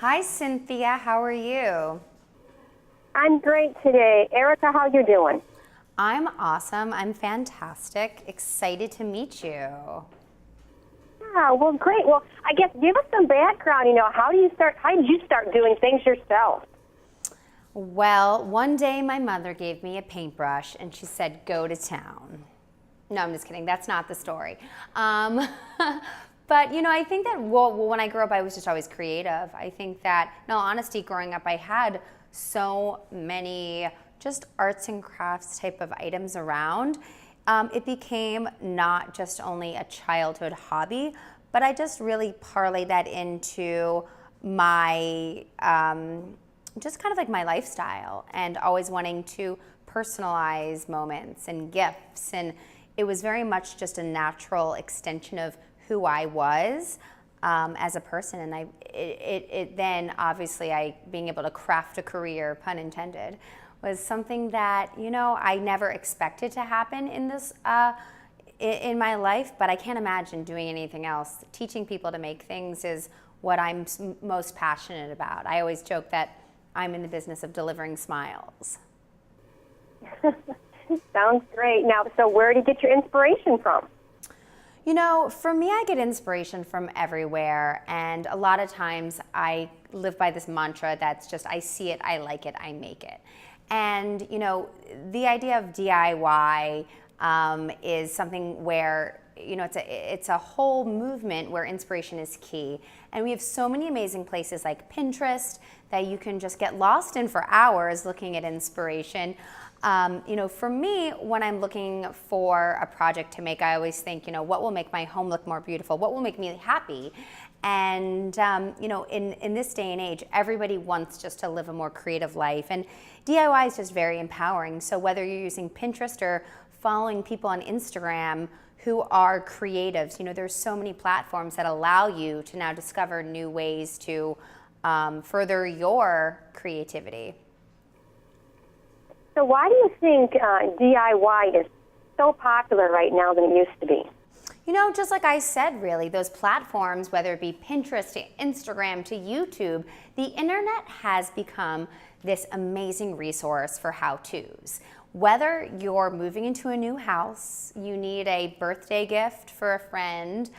Hi, Cynthia. How are you? I'm great today. Erica, how you doing? I'm awesome. I'm fantastic. Excited to meet you. Yeah, well, great. Well, I guess give us some background. How did you start doing things yourself? Well, one day my mother gave me a paintbrush and she said, go to town. No, I'm just kidding. That's not the story. But, I think that when I grew up, I was just always creative. I think that, in all honesty, growing up, I had so many just arts and crafts type of items around. It became not just only a childhood hobby, but I just really parlayed that into my, just kind of like my lifestyle, and always wanting to personalize moments and gifts. And it was very much just a natural extension of who I was as a person. And then obviously being able to craft a career, pun intended, was something that, I never expected to happen in this, in my life, but I can't imagine doing anything else. Teaching people to make things is what I'm most passionate about. I always joke that I'm in the business of delivering smiles. Sounds great. Now, so where do you get your inspiration from? For me, I get inspiration from everywhere, and a lot of times I live by this mantra that's just, I see it, I like it, I make it. And, the idea of DIY is something where, it's a whole movement where inspiration is key. And we have so many amazing places like Pinterest that you can just get lost in for hours looking at inspiration. For me, when I'm looking for a project to make, I always think, what will make my home look more beautiful? What will make me happy? And, in this day and age, everybody wants just to live a more creative life. And DIY is just very empowering. So whether you're using Pinterest or following people on Instagram who are creatives, there's so many platforms that allow you to now discover new ways to further your creativity. So why do you think DIY is so popular right now than it used to be? Just like I said, really, those platforms, whether it be Pinterest to Instagram to YouTube, the internet has become this amazing resource for how-tos. Whether you're moving into a new house, you need a birthday gift for a friend,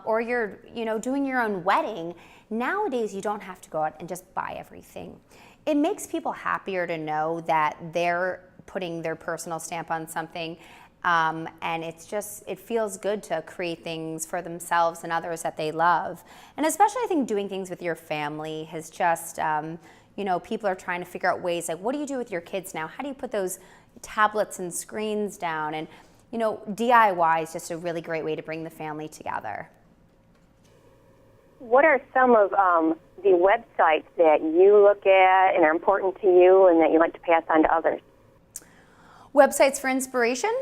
or you're, doing your own wedding, nowadays you don't have to go out and just buy everything. It makes people happier to know that they're putting their personal stamp on something, and it feels good to create things for themselves and others that they love. And especially I think doing things with your family has just, people are trying to figure out ways like, what do you do with your kids now? How do you put those tablets and screens down? And, DIY is just a really great way to bring the family together. What are some of the websites that you look at and are important to you and that you like to pass on to others? Websites for inspiration?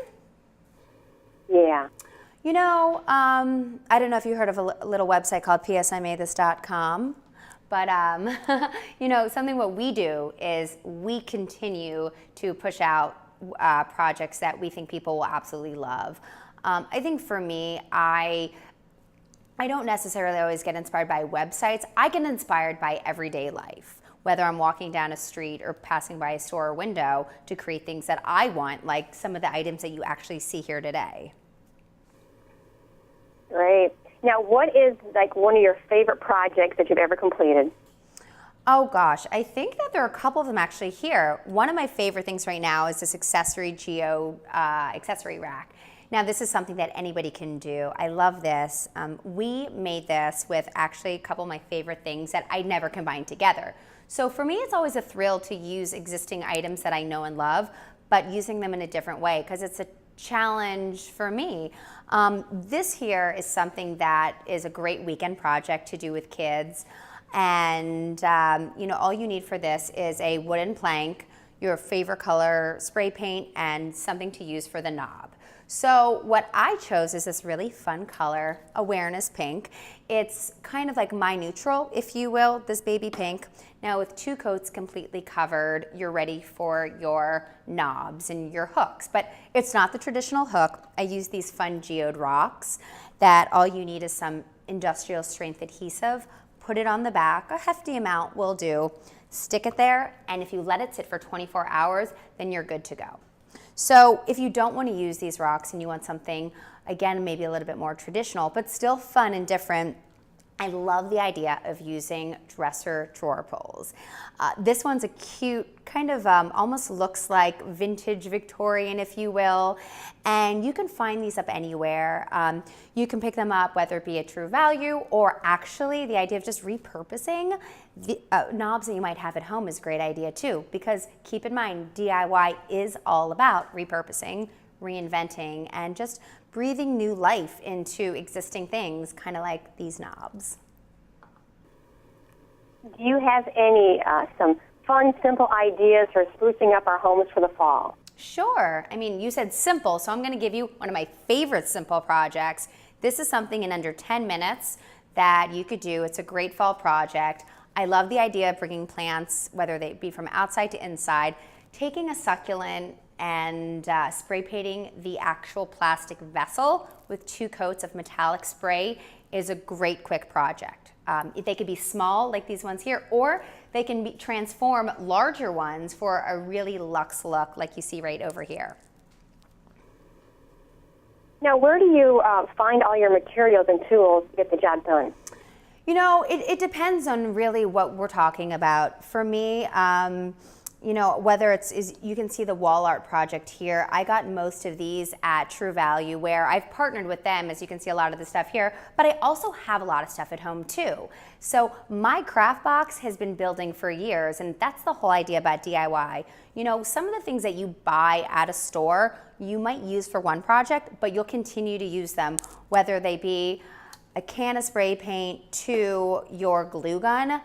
Yeah. I don't know if you heard of a little website called psimathis.com, but, something what we do is we continue to push out projects that we think people will absolutely love. I think for me, I don't necessarily always get inspired by websites. I get inspired by everyday life, whether I'm walking down a street or passing by a store or window to create things that I want, like some of the items that you actually see here today. Great. Now, what is one of your favorite projects that you've ever completed? Oh gosh, I think that there are a couple of them actually here. One of my favorite things right now is this accessory accessory rack. Now this is something that anybody can do. I love this. We made this with actually a couple of my favorite things that I never combined together. So for me, it's always a thrill to use existing items that I know and love, but using them in a different way because it's a challenge for me. This here is something that is a great weekend project to do with kids. And all you need for this is a wooden plank, your favorite color spray paint, and something to use for the knob. So what I chose is this really fun color, awareness pink. It's kind of like my neutral, if you will, this baby pink. Now with 2 coats completely covered, you're ready for your knobs and your hooks. But it's not the traditional hook. I use these fun geode rocks that all you need is some industrial strength adhesive, put it on the back, a hefty amount will do, stick it there, and if you let it sit for 24 hours, then you're good to go. So if you don't want to use these rocks and you want something, again, maybe a little bit more traditional, but still fun and different, I love the idea of using dresser drawer pulls. This one's a cute, kind of almost looks like vintage Victorian, if you will, and you can find these up anywhere. You can pick them up, whether it be at True Value, or actually the idea of just repurposing the knobs that you might have at home is a great idea too, because keep in mind, DIY is all about repurposing, reinventing, and just breathing new life into existing things, kind of like these knobs. Do you have any some fun, simple ideas for sprucing up our homes for the fall? Sure. I mean, you said simple, so I'm going to give you one of my favorite simple projects. This is something in under 10 minutes that you could do. It's a great fall project. I love the idea of bringing plants, whether they be from outside to inside, taking a succulent and spray painting the actual plastic vessel with 2 coats of metallic spray is a great quick project. They could be small like these ones here, or they can transform larger ones for a really luxe look like you see right over here. Now, where do you find all your materials and tools to get the job done? You know, it depends on really what we're talking about. For me, you know, whether you can see the wall art project here. I got most of these at True Value, where I've partnered with them, as you can see a lot of the stuff here, but I also have a lot of stuff at home too. So my craft box has been building for years, and that's the whole idea about DIY. You know, some of the things that you buy at a store, you might use for one project, but you'll continue to use them, whether they be a can of spray paint to your glue gun.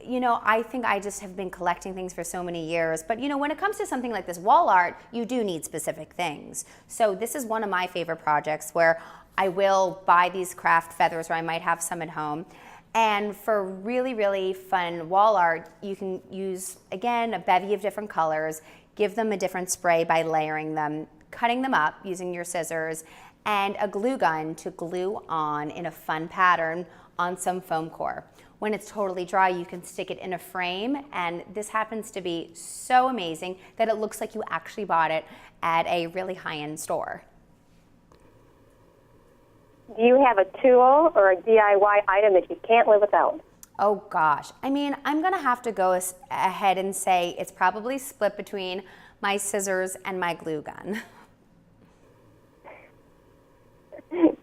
You know, I think I just have been collecting things for so many years. But, you know, when it comes to something like this wall art, you do need specific things. So this is one of my favorite projects where I will buy these craft feathers, or I might have some at home. And for really, really fun wall art, you can use, again, a bevy of different colors, give them a different spray by layering them, cutting them up using your scissors, and a glue gun to glue on in a fun pattern on some foam core. When it's totally dry, you can stick it in a frame, and this happens to be so amazing that it looks like you actually bought it at a really high-end store. Do you have a tool or a DIY item that you can't live without? Oh gosh, I mean, I'm gonna have to go ahead and say it's probably split between my scissors and my glue gun.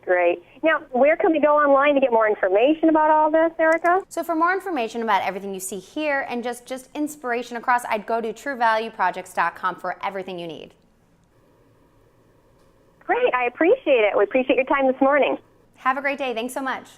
Great. Now, where can we go online to get more information about all this, Erica? So for more information about everything you see here and just inspiration across, I'd go to truevalueprojects.com for everything you need. Great. I appreciate it. We appreciate your time this morning. Have a great day. Thanks so much.